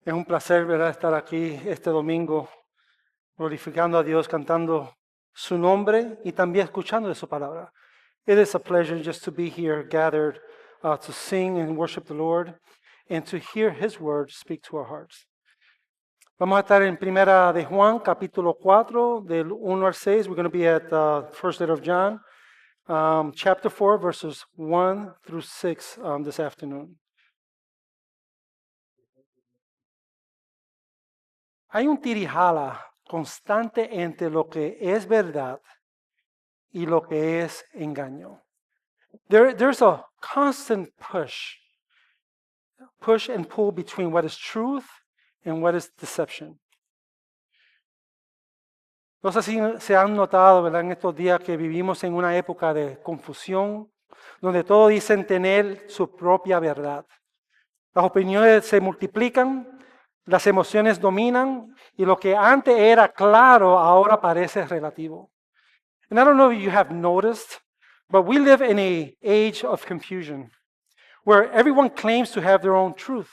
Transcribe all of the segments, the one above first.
Es un placer, ¿verdad?, estar aquí este domingo, glorificando a Dios, cantando su nombre y también escuchando de su palabra. It is a pleasure just to be here, gathered to sing and worship the Lord and to hear His word speak to our hearts. Vamos a estar en Primera de Juan, capítulo 4, del 1 al 6. We're going to be at the first letter of John, chapter 4, verses 1 through 6 this afternoon. Hay un tirijala constante entre lo que es verdad y lo que es engaño. There's a constant push and pull between what is truth and what is deception. No sé si se han notado, ¿verdad?, en estos días que vivimos en una época de confusión, donde todos dicen tener su propia verdad. Las opiniones se multiplican, las emociones dominan y lo que antes era claro ahora parece relativo. And I don't know if you have noticed, but we live in an age of confusion where everyone claims to have their own truth,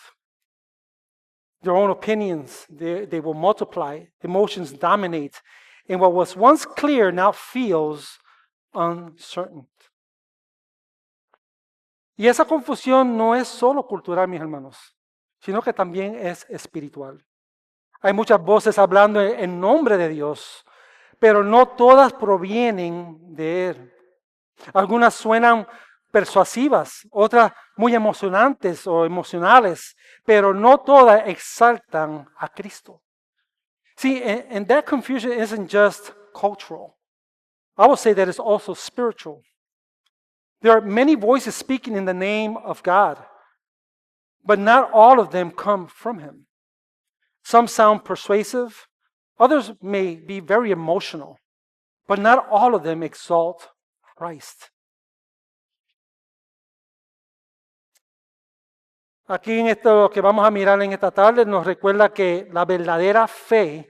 their own opinions. They will multiply, emotions dominate, and what was once clear now feels uncertain. Y esa confusión no es solo cultural, mis hermanos, sino que también es espiritual. Hay muchas voces hablando en nombre de Dios, pero no todas provienen de Él. Algunas suenan persuasivas, otras muy emocionantes o emocionales, pero no todas exaltan a Cristo. See, and that confusion isn't just cultural. I would say that it's also spiritual. There are many voices speaking in the name of God, but not all of them come from Him. Some sound persuasive, others may be very emotional, but not all of them exalt Christ. Aquí en esto que vamos a mirar en esta tarde nos recuerda que la verdadera fe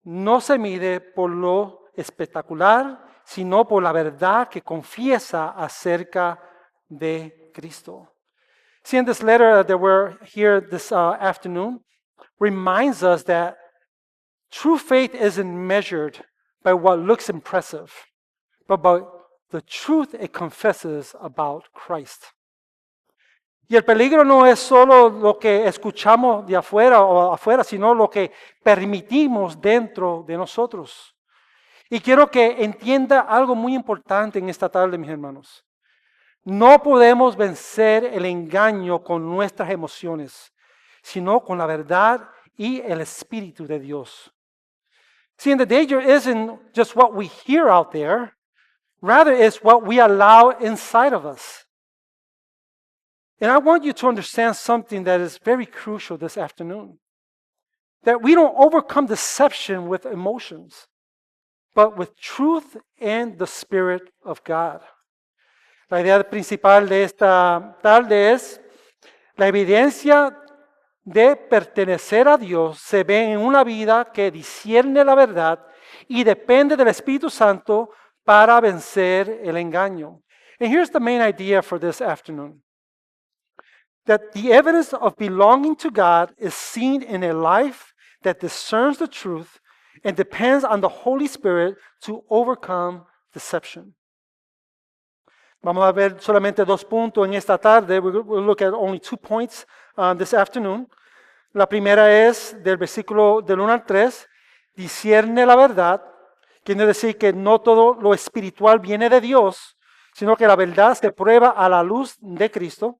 no se mide por lo espectacular, sino por la verdad que confiesa acerca de Cristo. See, in this letter that we're here this afternoon reminds us that true faith isn't measured by what looks impressive, but by the truth it confesses about Christ. Y el peligro no es solo lo que escuchamos de afuera, sino lo que permitimos dentro de nosotros. Y quiero que entienda algo muy importante en esta tarde, mis hermanos. No podemos vencer el engaño con nuestras emociones, sino con la verdad y el Espíritu de Dios. See, and the danger isn't just what we hear out there, rather it's what we allow inside of us. And I want you to understand something that is very crucial this afternoon. That we don't overcome deception with emotions, but with truth and the Spirit of God. La idea principal de esta tarde es la evidencia de pertenecer a Dios se ve en una vida que discierne la verdad y depende del Espíritu Santo para vencer el engaño. And here's the main idea for this afternoon. That the evidence of belonging to God is seen in a life that discerns the truth and depends on the Holy Spirit to overcome deception. Vamos a ver solamente dos puntos en esta tarde. We'll look at only 2 points this afternoon. La primera es del versículo del 1 al 3. Discierne la verdad. Quiere decir que no todo lo espiritual viene de Dios, sino que la verdad se prueba a la luz de Cristo.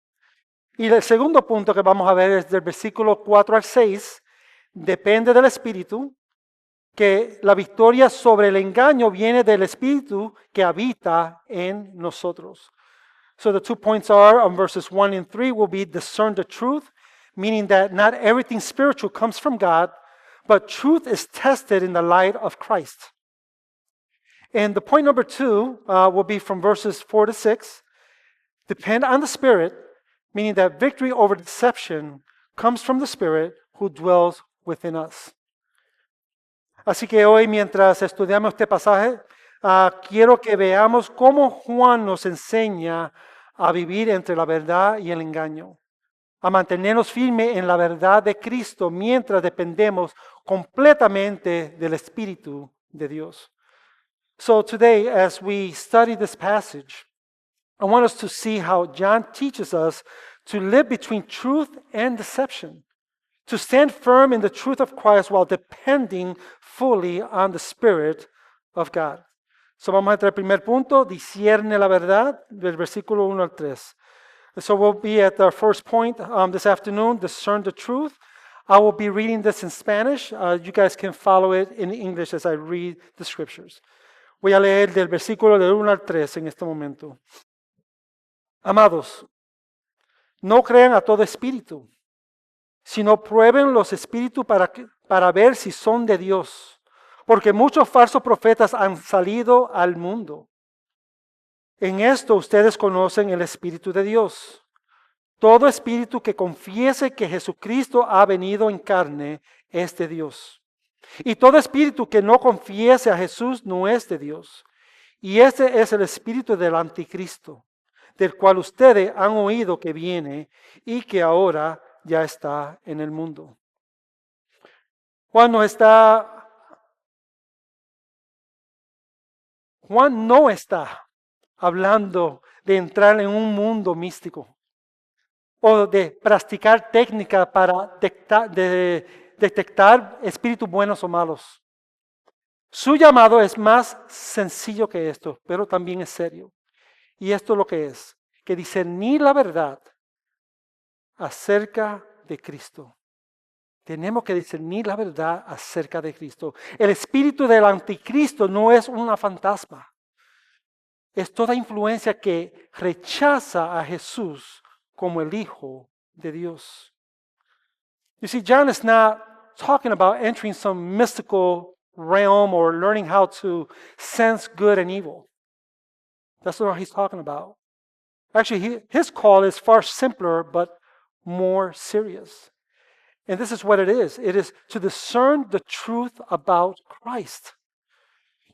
Y el segundo punto que vamos a ver es del versículo 4 al 6. Depende del Espíritu, que la victoria sobre el engaño viene del Espíritu que habita en nosotros. So the 2 points are on verses 1 and 3 will be discern the truth, meaning that not everything spiritual comes from God, but truth is tested in the light of Christ. And the point number 2 will be from verses 4 to 6. Depend on the Spirit, meaning that victory over deception comes from the Spirit who dwells within us. Así que hoy, mientras estudiamos este pasaje, quiero que veamos cómo Juan nos enseña a vivir entre la verdad y el engaño. a mantenernos firmes en la verdad de Cristo mientras dependemos completamente del Espíritu de Dios. So today, as we study this passage, I want us to see how John teaches us to live between truth and deception, to stand firm in the truth of Christ while depending fully on the Spirit of God. So vamos a entrar al primer punto, discierne la verdad, del versículo 1 al 3. So we'll be at our first point this afternoon, discern the truth. I will be reading this in Spanish. You guys can follow it in English as I read the scriptures. Voy a leer del versículo del 1 al 3 en este momento. Amados, no crean a todo espíritu, sino prueben los espíritus para ver si son de Dios, porque muchos falsos profetas han salido al mundo. En esto ustedes conocen el Espíritu de Dios. Todo espíritu que confiese que Jesucristo ha venido en carne es de Dios. Y todo espíritu que no confiese a Jesús no es de Dios. Y este es el espíritu del anticristo, del cual ustedes han oído que viene y que ahora ya está en el mundo. Juan no está hablando de entrar en un mundo místico o de practicar técnicas para detectar espíritus buenos o malos. Su llamado es más sencillo que esto, pero también es serio. Y esto es lo que es, que discernir la verdad acerca de Cristo. Tenemos que discernir la verdad acerca de Cristo. El espíritu del anticristo no es una fantasma. Es toda influencia que rechaza a Jesús como el Hijo de Dios. You see, John is not talking about entering some mystical realm or learning how to sense good and evil. That's not what he's talking about. Actually, his call is far simpler but more serious. And this is what it is. It is to discern the truth about Christ.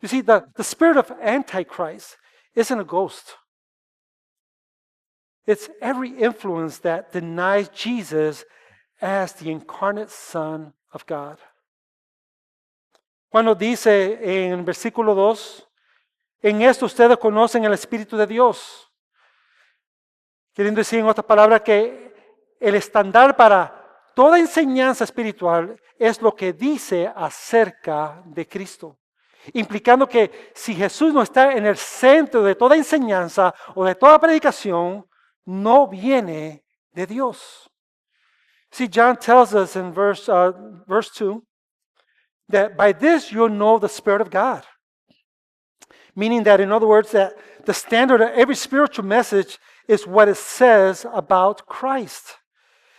You see, the spirit of Antichrist isn't a ghost. It's every influence that denies Jesus as the incarnate Son of God. Cuando dice en versículo 2, en esto ustedes conocen el Espíritu de Dios. Queriendo decir en otras palabras que el estándar para toda enseñanza espiritual es lo que dice acerca de Cristo. Implicando que si Jesús no está en el centro de toda enseñanza o de toda predicación, no viene de Dios. See, John tells us in verse 2 that by this you'll know the Spirit of God. Meaning that, in other words, that the standard of every spiritual message is what it says about Christ.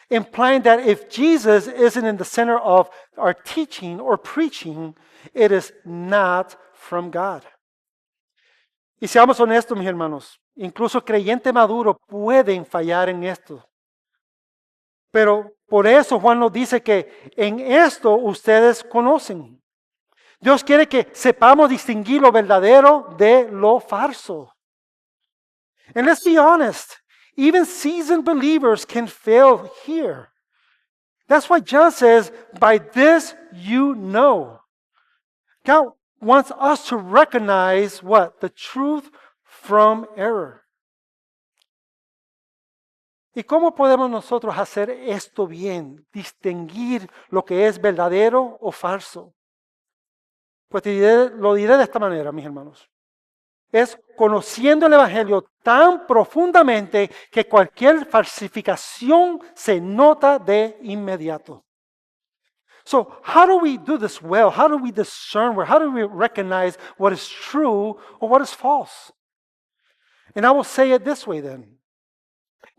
Implying that if Jesus isn't in the center of our teaching or preaching, it is not from God. Y seamos honestos, mis hermanos, incluso creyentes maduros pueden fallar en esto. Pero por eso Juan nos dice que en esto ustedes conocen. Dios quiere que sepamos distinguir lo verdadero de lo falso. And let's be honest, even seasoned believers can fail here. That's why John says, by this you know. God wants us to recognize what? The truth from error. ¿Y cómo podemos nosotros hacer esto bien? Distinguir lo que es verdadero o falso. Pues lo diré de esta manera, mis hermanos. Es conociendo el Evangelio tan profundamente que cualquier falsificación se nota de inmediato. So, how do we do this well? How do we discern? How do we recognize what is true or what is false? And I will say it this way then.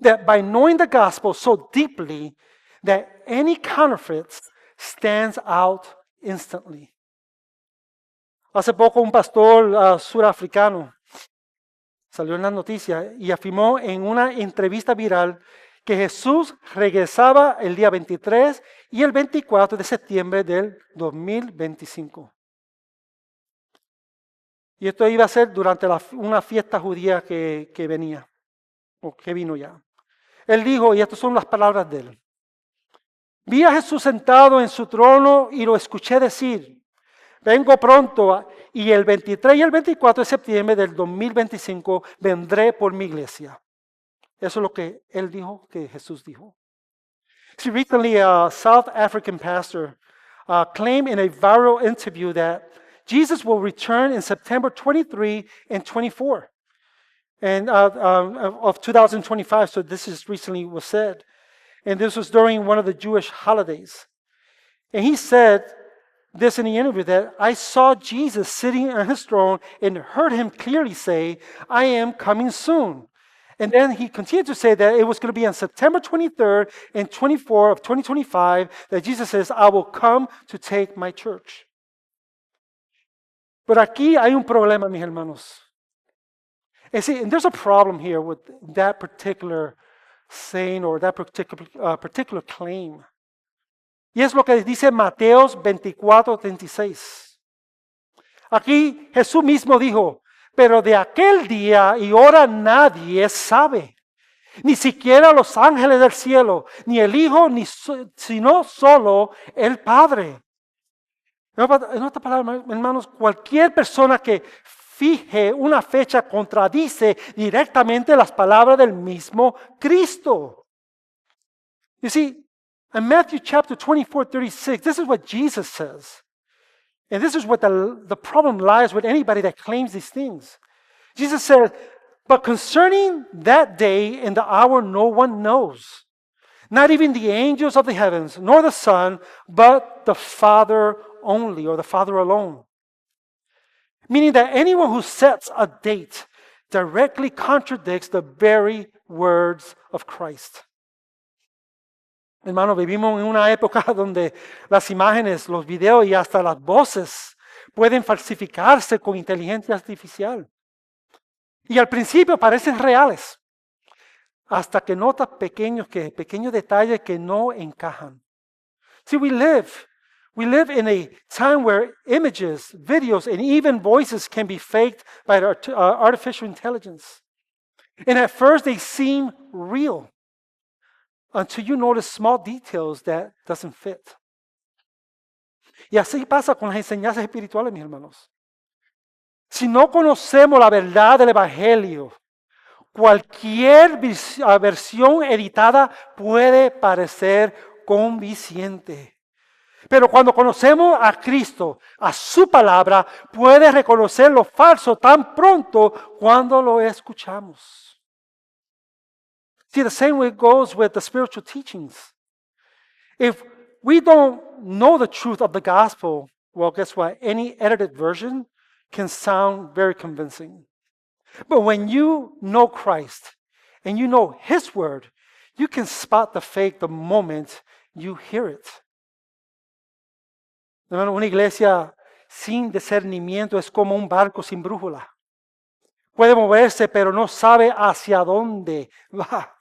That by knowing the gospel so deeply that any counterfeit stands out instantly. Hace poco un pastor surafricano salió en las noticias y afirmó en una entrevista viral que Jesús regresaba el día 23 y el 24 de septiembre del 2025. Y esto iba a ser durante una fiesta judía que venía, o que vino ya. Él dijo, y estas son las palabras de él. Vi a Jesús sentado en su trono y lo escuché decir, vengo pronto y el 23 y el 24 de septiembre del 2025 vendré por mi iglesia. Eso es lo que él dijo, que Jesús dijo. See, recently, a South African pastor claimed in a viral interview that Jesus will return in September 23 and 24 of 2025. So this is recently was said. And this was during one of the Jewish holidays. And he said this in the interview that I saw Jesus sitting on his throne and heard him clearly say, I am coming soon. And then he continued to say that it was going to be on September 23rd and 24th of 2025 that Jesus says, I will come to take my church. But aquí hay un problema, mis hermanos. And see, and there's a problem here with that particular saying or that particular claim. Y es lo que dice Mateos 24:36. Aquí Jesús mismo dijo, pero de aquel día y hora nadie sabe, ni siquiera los ángeles del cielo, ni el Hijo, sino solo el Padre. En otras palabras, hermanos, cualquier persona que fije una fecha contradice directamente las palabras del mismo Cristo. You see, in Matthew chapter 24:36, this is what Jesus says. And this is what the problem lies with anybody that claims these things. Jesus said, but concerning that day and the hour no one knows, not even the angels of the heavens, nor the Son, but the Father only, or the Father alone. Meaning that anyone who sets a date directly contradicts the very words of Christ. Hermano, vivimos en una época donde las imágenes, los videos y hasta las voces pueden falsificarse con inteligencia artificial. Y al principio parecen reales, hasta que notas pequeños detalles que no encajan. See, we live in a time where images, videos, and even voices can be faked by artificial intelligence. And at first they seem real until you notice small details that doesn't fit. Y así pasa con las enseñanzas espirituales, mis hermanos. Si no conocemos la verdad del Evangelio, cualquier versión editada puede parecer convincente. Pero cuando conocemos a Cristo, a su palabra, puede reconocer lo falso tan pronto cuando lo escuchamos. See, the same way goes with the spiritual teachings. If we don't know the truth of the gospel, well, guess what? Any edited version can sound very convincing. But when you know Christ and you know His word, you can spot the fake the moment you hear it. Hermano, una iglesia sin discernimiento es como un barco sin brújula. Puede moverse, pero no sabe hacia dónde va.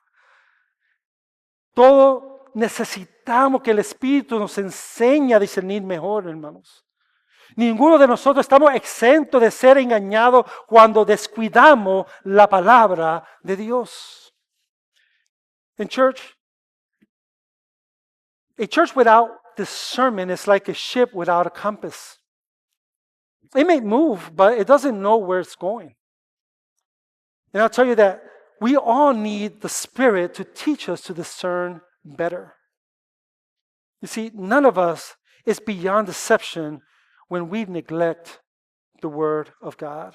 Todo necesitamos que el Espíritu nos enseñe a discernir mejor, hermanos. Ninguno de nosotros estamos exentos de ser engañados cuando descuidamos la palabra de Dios. In church, a church without discernment is like a ship without a compass. It may move, but it doesn't know where it's going. And I'll tell you that we all need the Spirit to teach us to discern better. You see, none of us is beyond deception when we neglect the Word of God.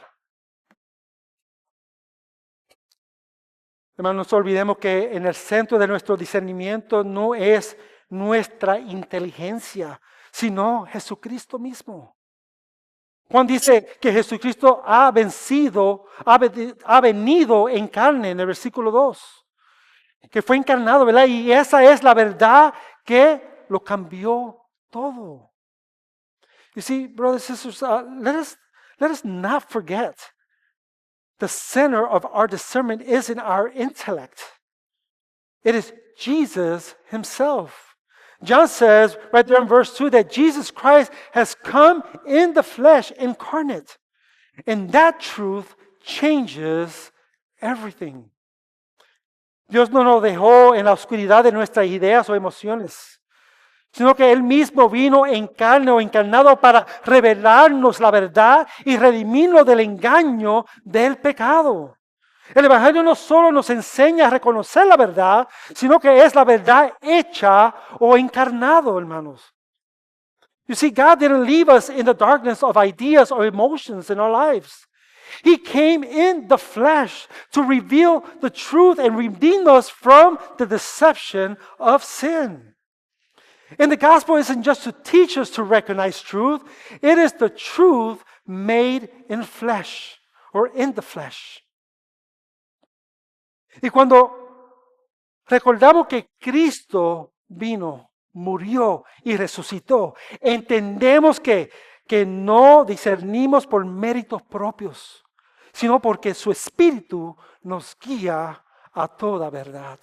Hermanos, no nos olvidemos que en el centro de nuestro discernimiento no es nuestra inteligencia, sino Jesucristo mismo. Juan dice que Jesucristo ha venido en carne en el versículo 2. Que fue encarnado, ¿verdad? Y esa es la verdad que lo cambió todo. You see, brothers and sisters, let us not forget the center of our discernment isn't our intellect. It is Jesus Himself. John says right there in verse 2 that Jesus Christ has come in the flesh incarnate. And that truth changes everything. Dios no nos dejó en la oscuridad de nuestras ideas o emociones, sino que Él mismo vino en carne o encarnado para revelarnos la verdad y redimirnos del engaño del pecado. El Evangelio no solo nos enseña a reconocer la verdad, sino que es la verdad hecha o encarnado, hermanos. You see, God didn't leave us in the darkness of ideas or emotions in our lives. He came in the flesh to reveal the truth and redeem us from the deception of sin. And the gospel isn't just to teach us to recognize truth, it is the truth made in flesh or in the flesh. Y cuando recordamos que Cristo vino, murió y resucitó, entendemos que no discernimos por méritos propios, sino porque su Espíritu nos guía a toda verdad.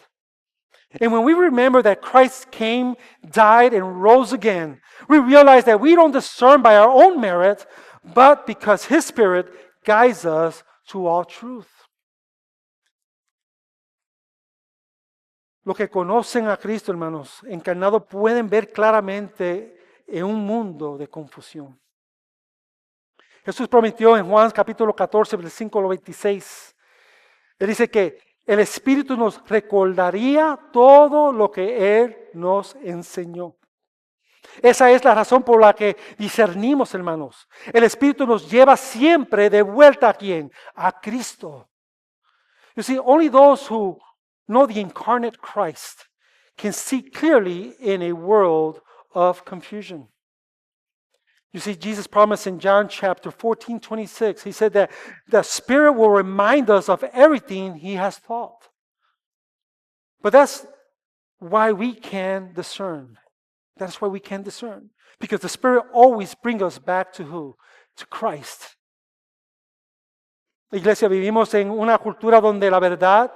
And when we remember that Christ came, died, and rose again, we realize that we don't discern by our own merit, but because His Spirit guides us to all truth. Los que conocen a Cristo, hermanos, encarnado, pueden ver claramente en un mundo de confusión. Jesús prometió en Juan capítulo 14, versículo 26. Él dice que el Espíritu nos recordaría todo lo que Él nos enseñó. Esa es la razón por la que discernimos, hermanos. El Espíritu nos lleva siempre de vuelta a ¿quién? A Cristo. You see, only those who know the incarnate Christ can see clearly in a world of confusion. You see, Jesus promised in John chapter 14:26, He said that the Spirit will remind us of everything He has taught. But that's why we can discern. That's why we can discern. Because the Spirit always brings us back to who? To Christ. Iglesia, vivimos en una cultura donde la verdad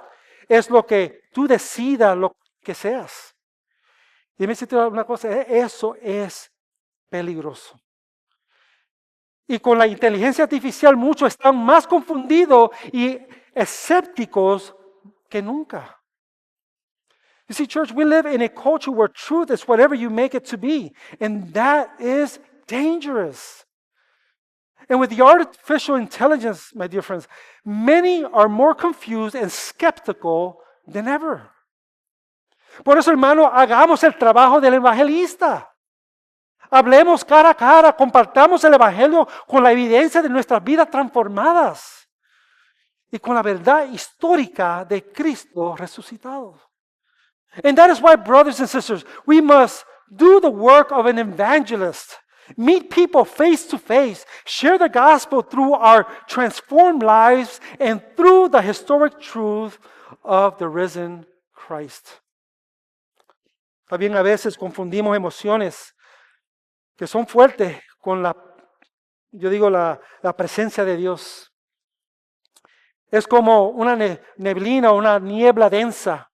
es lo que tú decidas lo que seas. Y me dice una cosa, eso es peligroso. Y con la inteligencia artificial muchos están más confundidos y escépticos que nunca. You see, church, we live in a culture where truth is whatever you make it to be. And that is dangerous. And with the artificial intelligence, my dear friends, many are more confused and skeptical than ever. Por eso, hermano, hagamos el trabajo del evangelista. Hablemos cara a cara, compartamos el evangelio con la evidencia de nuestras vidas transformadas y con la verdad histórica de Cristo resucitado. And that is why, brothers and sisters, we must do the work of an evangelist. Meet people face to face, share the gospel through our transformed lives and through the historic truth of the risen Christ. También a veces confundimos emociones que son fuertes con la presencia de Dios. Es como una neblina o una niebla densa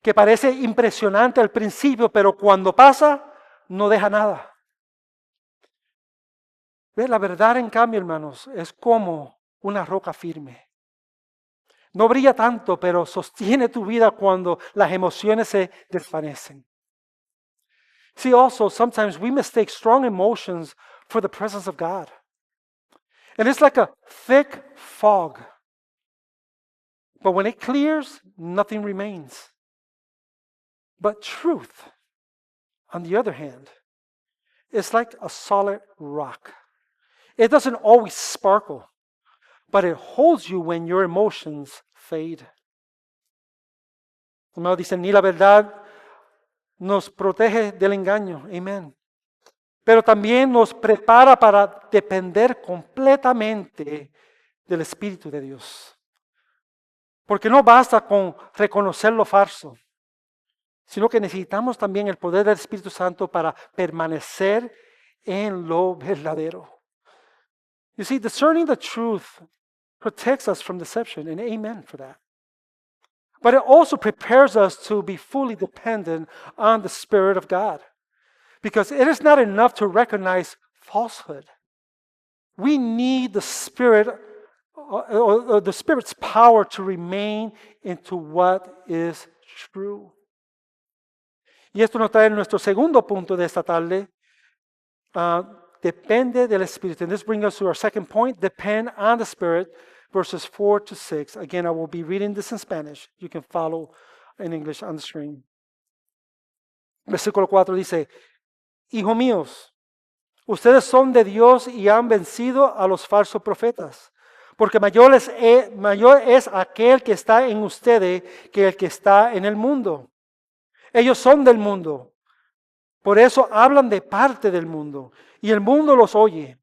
que parece impresionante al principio, pero cuando pasa, no deja nada. ¿Ves? La verdad, en cambio, hermanos, es como una roca firme. No brilla tanto, pero sostiene tu vida cuando las emociones se desvanecen. See, also, sometimes we mistake strong emotions for the presence of God. And it's like a thick fog. But when it clears, nothing remains. But truth, on the other hand, is like a solid rock. It doesn't always sparkle, but it holds you when your emotions fade. Como dicen, ni la verdad nos protege del engaño. Amén. Pero también nos prepara para depender completamente del Espíritu de Dios. Porque no basta con reconocer lo falso, sino que necesitamos también el poder del Espíritu Santo para permanecer en lo verdadero. You see, discerning the truth protects us from deception, and amen for that. But it also prepares us to be fully dependent on the Spirit of God. Because it is not enough to recognize falsehood. We need the Spirit or the Spirit's power to remain into what is true. Y esto nos trae nuestro segundo punto de esta tarde. Depende del Espíritu. And this brings us to our second point, depend on the Spirit, verses 4 to 6. Again, I will be reading this in Spanish. You can follow in English on the screen. Versículo 4 dice, hijos míos, ustedes son de Dios y han vencido a los falsos profetas, porque mayor es aquel que está en ustedes que el que está en el mundo. Ellos son del mundo, por eso hablan de parte del mundo, y el mundo los oye.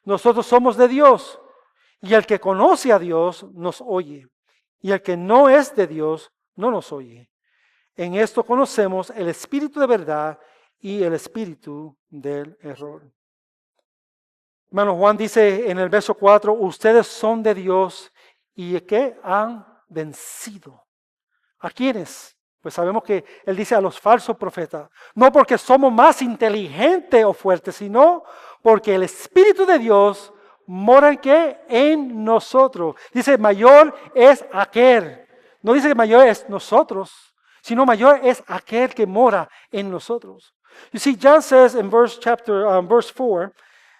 Nosotros somos de Dios, y el que conoce a Dios nos oye, y el que no es de Dios no nos oye. En esto conocemos el espíritu de verdad y el espíritu del error. Hermano Juan dice en el verso 4, ustedes son de Dios y que han vencido. ¿A quiénes? Pues sabemos que él dice a los falsos profetas, no porque somos más inteligentes o fuertes, sino porque el Espíritu de Dios mora en qué? En nosotros. Dice mayor es aquel. No dice que mayor es nosotros, sino mayor es aquel que mora en nosotros. You see, John says in verse 4,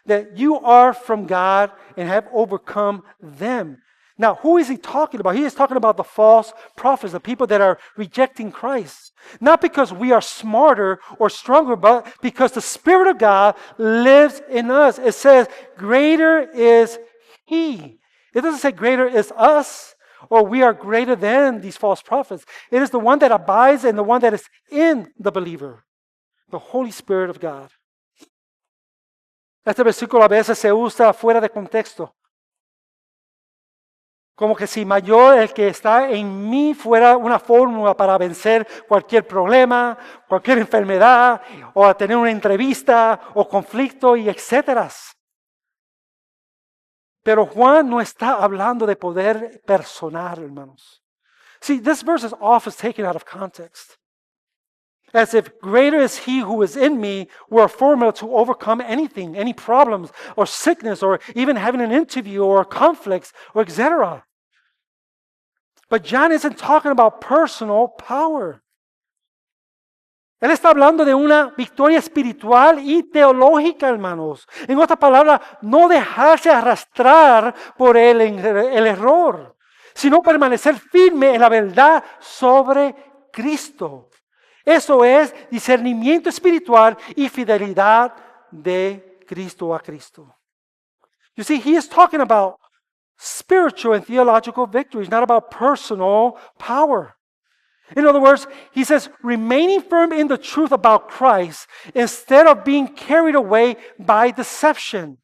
that you are from God and have overcome them. Now, who is he talking about? He is talking about the false prophets, the people that are rejecting Christ. Not because we are smarter or stronger, but because the Spirit of God lives in us. It says, greater is He. It doesn't say greater is us, or we are greater than these false prophets. It is the one that abides and the one that is in the believer, the Holy Spirit of God. Este versículo a veces se usa fuera de contexto. Como que si mayor el que está en mí fuera una fórmula para vencer cualquier problema, cualquier enfermedad, o a tener una entrevista, o conflicto, y etcétera. Pero Juan no está hablando de poder personal, hermanos. See, this verse is often taken out of context. As if greater is He who is in me were a formula to overcome anything, any problems or sickness or even having an interview or conflicts or etc. But John isn't talking about personal power. Él está hablando de una victoria espiritual y teológica, hermanos. En otras palabras, no dejarse arrastrar por el error, sino permanecer firme en la verdad sobre Cristo. Eso es discernimiento espiritual y fidelidad de Cristo a Cristo. You see, he is talking about spiritual and theological victories, not about personal power. In other words, he says, remaining firm in the truth about Christ instead of being carried away by deception.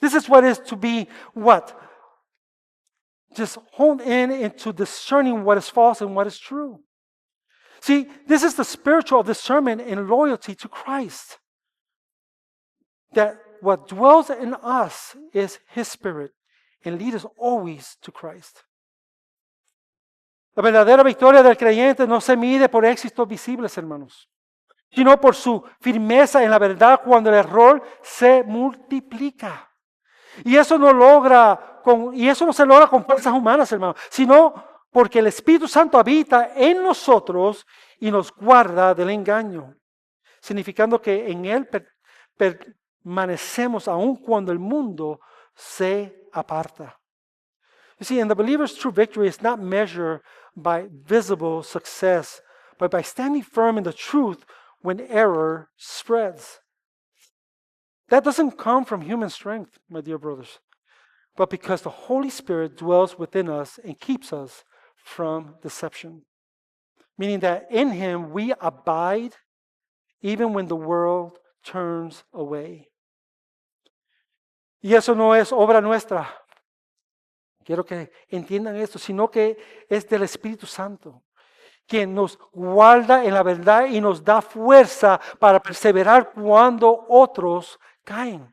This is what is to be what? Just honed in into discerning what is false and what is true. See, this is the spiritual discernment and loyalty to Christ. That what dwells in us is His Spirit and leads us always to Christ. La verdadera victoria del creyente no se mide por éxitos visibles, hermanos, sino por su firmeza en la verdad cuando el error se multiplica. Y eso no se logra con fuerzas humanas, hermanos, sino porque el Espíritu Santo habita en nosotros y nos guarda del engaño, significando que en Él permanecemos aun cuando el mundo se aparta. You see, and the believer's true victory is not measured by visible success, but by standing firm in the truth when error spreads. That doesn't come from human strength, my dear brothers, but because the Holy Spirit dwells within us and keeps us from deception. Meaning that in Him we abide even when the world turns away. Y eso no es obra nuestra. Quiero que entiendan esto, sino que es del Espíritu Santo, quien nos guarda en la verdad y nos da fuerza para perseverar cuando otros caen.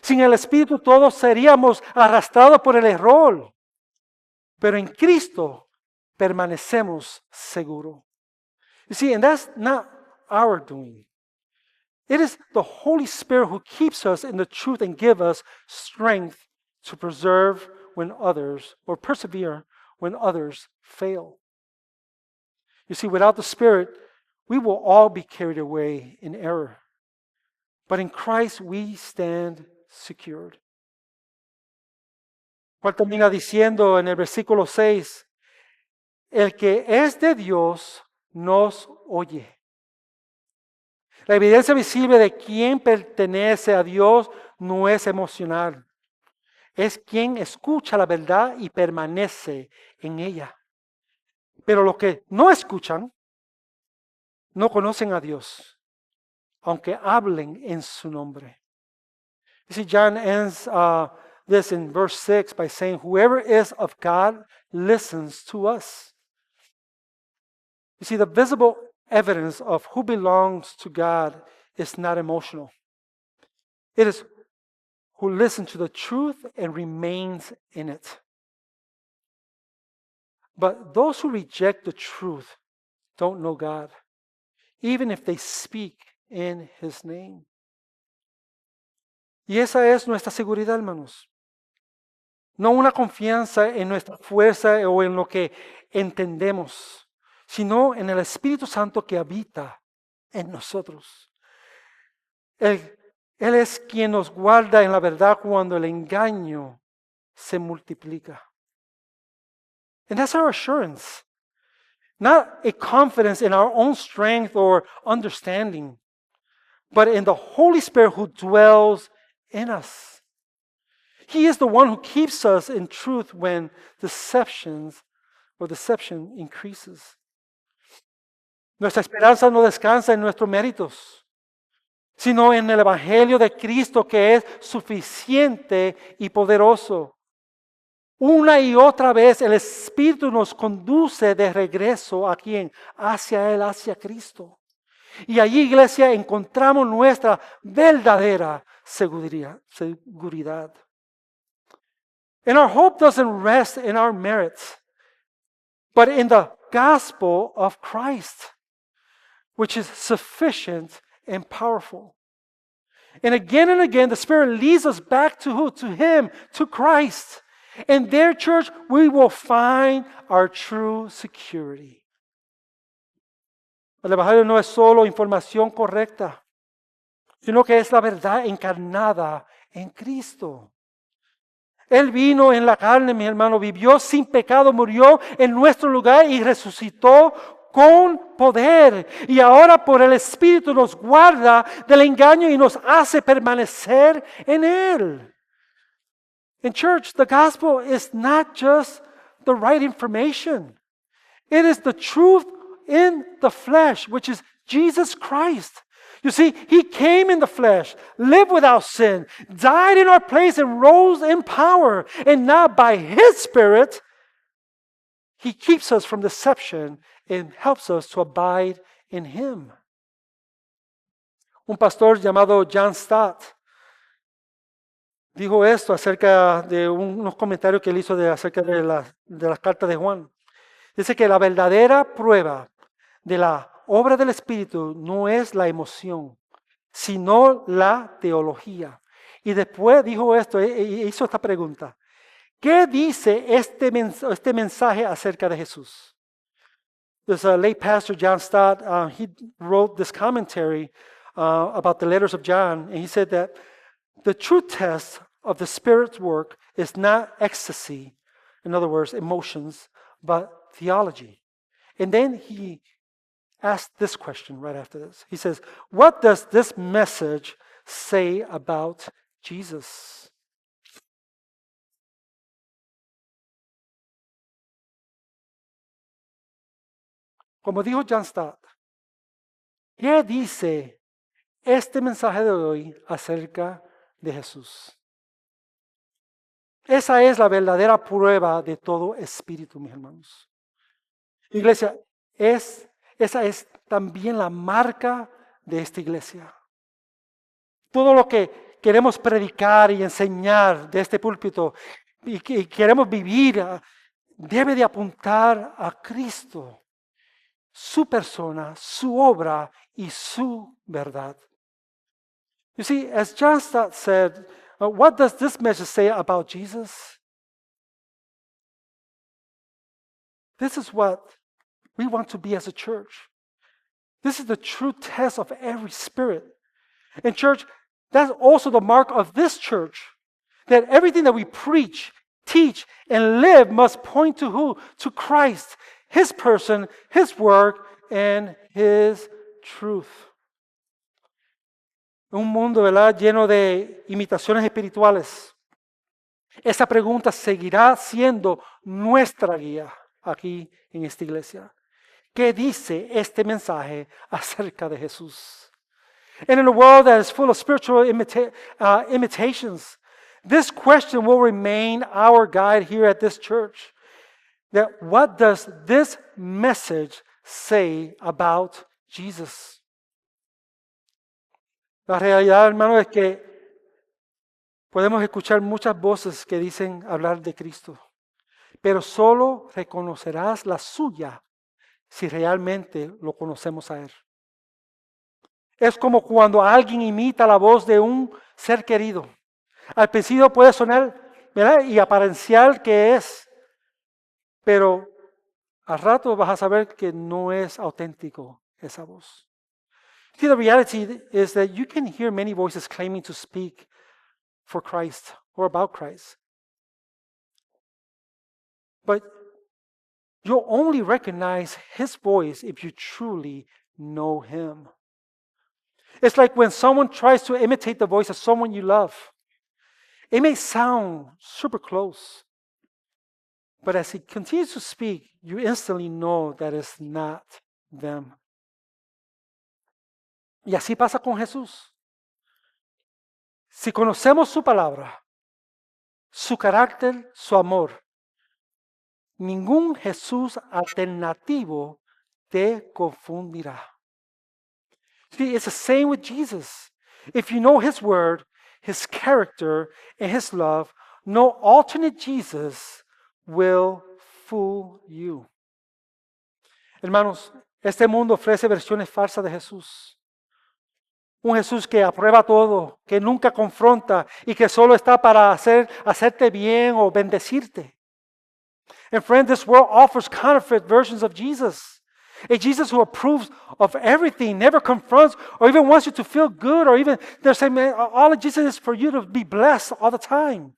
Sin el Espíritu todos seríamos arrastrados por el error, pero en Cristo permanecemos seguros. You see, and that's not our doing. It is the Holy Spirit who keeps us in the truth and gives us strength to preserve or persevere when others fail. You see, without the Spirit, we will all be carried away in error. But in Christ we stand secured. Cual termina diciendo en el versículo 6, el que es de Dios nos oye. La evidencia visible de quien pertenece a Dios no es emocional. Es quien escucha la verdad y permanece en ella. Pero los que no escuchan, no conocen a Dios, aunque hablen en su nombre. You see, John ends this in verse 6 by saying, whoever is of God listens to us. You see, the visible evidence of who belongs to God is not emotional. It is who listens to the truth and remains in it. But those who reject the truth don't know God, even if they speak in His name. Y esa es nuestra seguridad, hermanos. No una confianza en nuestra fuerza o en lo que entendemos, sino en el Espíritu Santo que habita en nosotros. Él es quien nos guarda en la verdad cuando el engaño se multiplica. And that's our assurance. Not a confidence in our own strength or understanding, but in the Holy Spirit who dwells in us. He is the one who keeps us in truth when deception increases. Nuestra esperanza no descansa en nuestros méritos, sino en el Evangelio de Cristo que es suficiente y poderoso. Una y otra vez el Espíritu nos conduce de regreso a quién? Hacia Él, hacia Cristo. Y allí, iglesia, encontramos nuestra verdadera seguridad. And our hope doesn't rest in our merits, but in the gospel of Christ, which is sufficient and powerful. And again, the Spirit leads us back to who? To Him, to Christ. In their church, we will find our true security. El Evangelio no es solo información correcta, sino que es la verdad encarnada en Cristo. Él vino en la carne, mi hermano, vivió sin pecado, murió en nuestro lugar y resucitó con poder. Y ahora por el Espíritu nos guarda del engaño y nos hace permanecer en Él. In church, the gospel is not just the right information. It is the truth in the flesh, which is Jesus Christ. You see, He came in the flesh, lived without sin, died in our place, and rose in power. And now by His Spirit, He keeps us from deception and helps us to abide in Him. Un pastor llamado John Stott dijo esto acerca de unos comentarios que él hizo acerca de las cartas de Juan. Dice que la verdadera prueba de la obra del Espíritu no es la emoción, sino la teología. Y después dijo esto, hizo esta pregunta. ¿Qué dice este mensaje acerca de Jesús? There's a late pastor, John Stott, he wrote this commentary about the letters of John, and he said that the true test of the Spirit's work is not ecstasy, in other words, emotions, but theology. And then he asked this question right after this. He says, what does this message say about Jesus? Como dijo John Stott, ¿qué dice este mensaje de hoy acerca de Jesús? Esa es la verdadera prueba de todo espíritu, mis hermanos. Iglesia, esa es también la marca de esta iglesia. Todo lo que queremos predicar y enseñar de este púlpito y que queremos vivir debe de apuntar a Cristo, su persona, su obra y su verdad. You see, as John Stott said, what does this message say about Jesus? This is what we want to be as a church. This is the true test of every spirit. And church, that's also the mark of this church. That everything that we preach, teach, and live must point to who? To Christ, His person, His work, and His truth. Un mundo, ¿verdad?, lleno de imitaciones espirituales. Esa pregunta seguirá siendo nuestra guía aquí en esta iglesia. ¿Qué dice este mensaje acerca de Jesús? And in a world that is full of spiritual imitations, this question will remain our guide here at this church. That what does this message say about Jesus? La realidad, hermano, es que podemos escuchar muchas voces que dicen hablar de Cristo, pero solo reconocerás la suya si realmente lo conocemos a Él. Es como cuando alguien imita la voz de un ser querido. Al principio puede sonar, ¿verdad?, y aparenciar que es, pero al rato vas a saber que no es auténtico esa voz. See, the reality is that you can hear many voices claiming to speak for Christ or about Christ. But you'll only recognize His voice if you truly know Him. It's like when someone tries to imitate the voice of someone you love. It may sound super close, but as he continues to speak, you instantly know that it's not them. Y así pasa con Jesús. Si conocemos su palabra, su carácter, su amor, ningún Jesús alternativo te confundirá. See, it's the same with Jesus. If you know His word, His character, and His love, no alternate Jesus will fool you. Hermanos, este mundo ofrece versiones falsas de Jesús. Un Jesús que aprueba todo, que nunca confronta y que solo está para hacerte bien o bendecirte. And friend, this world offers counterfeit versions of Jesus. A Jesus who approves of everything, never confronts, or even wants you to feel good, or even they're saying, man, all of Jesus is for you to be blessed all the time.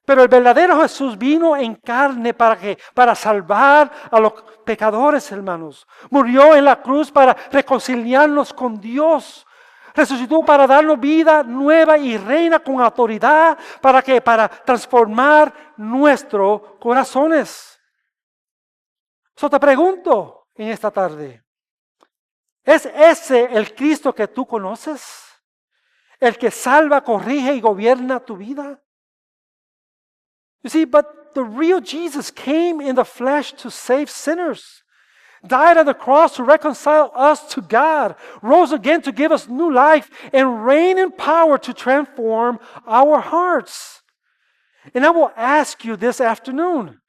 Pero el verdadero Jesús vino en carne para salvar a los pecadores, hermanos. Murió en la cruz para reconciliarnos con Dios. Resucitó para darnos vida nueva y reina con autoridad. ¿Para qué? Para transformar nuestros corazones. So te pregunto en esta tarde, ¿es ese el Cristo que tú conoces? ¿El que salva, corrige y gobierna tu vida? You see, but the real Jesus came in the flesh to save sinners, died on the cross to reconcile us to God, rose again to give us new life, and reign in power to transform our hearts. And I will ask you this afternoon,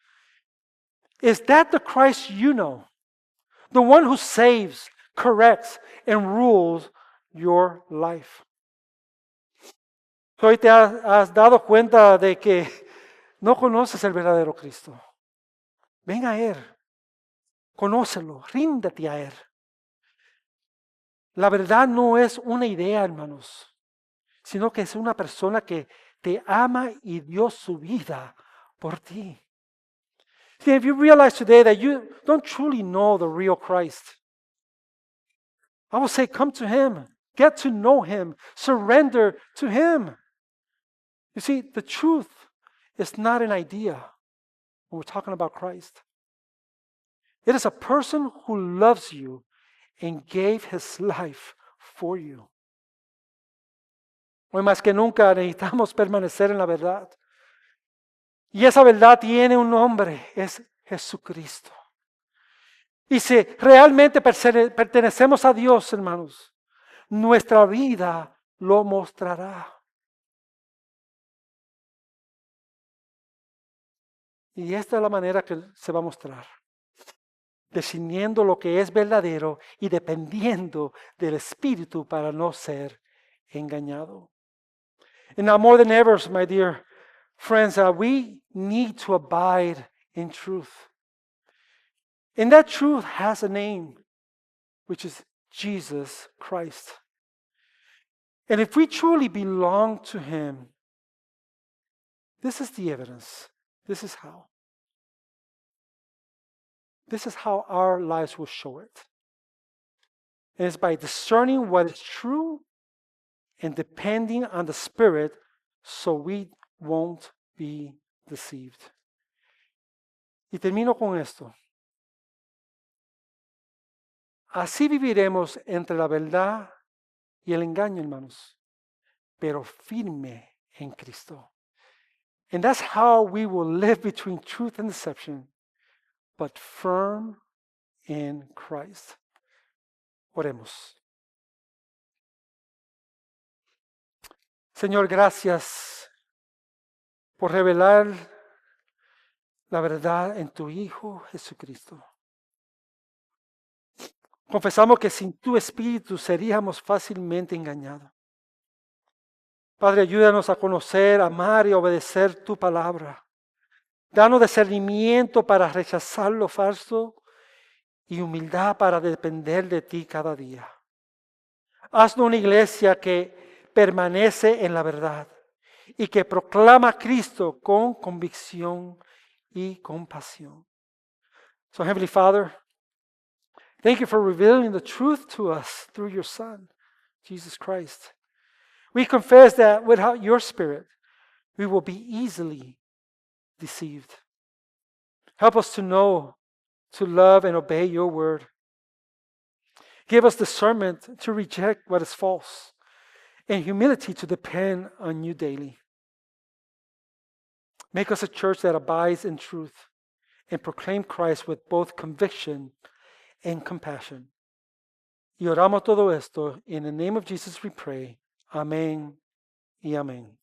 is that the Christ you know? The one who saves, corrects, and rules your life. Hoy te has dado cuenta de que no conoces el verdadero Cristo. Ven a Él. Conócelo. Ríndete a Él. La verdad no es una idea, hermanos, sino que es una persona que te ama y dio su vida por ti. See, if you realize today that you don't truly know the real Christ, I will say, come to Him. Get to know Him. Surrender to Him. You see, the truth is not an idea when we're talking about Christ. It is a person who loves you and gave His life for you. Hoy más que nunca necesitamos permanecer en la verdad. Y esa verdad tiene un nombre, es Jesucristo. Y si realmente pertenecemos a Dios, hermanos, nuestra vida lo mostrará. Y esta es la manera que se va a mostrar. Definiendo lo que es verdadero y dependiendo del Espíritu para no ser engañado. And now more than ever, my dear friends, we need to abide in truth. And that truth has a name, which is Jesus Christ. And if we truly belong to Him, this is the evidence. This is how. This is how our lives will show it. And it's by discerning what is true and depending on the Spirit so we won't be deceived. Y termino con esto. Así viviremos entre la verdad y el engaño, hermanos, pero firme en Cristo. And that's how we will live between truth and deception, but firm in Christ. Oremos. Señor, gracias por revelar la verdad en tu Hijo Jesucristo. Confesamos que sin tu Espíritu seríamos fácilmente engañados. Padre, ayúdanos a conocer, amar y obedecer tu palabra. Danos discernimiento para rechazar lo falso y humildad para depender de ti cada día. Haznos una iglesia que permanece en la verdad y que proclama a Cristo con convicción y compasión. So, Heavenly Father, thank you for revealing the truth to us through your Son, Jesus Christ. We confess that without your Spirit, we will be easily deceived. Help us to know, to love, and obey your word. Give us discernment to reject what is false and humility to depend on you daily. Make us a church that abides in truth and proclaim Christ with both conviction and compassion. Y oramos todo esto. In the name of Jesus we pray. Amén y amén.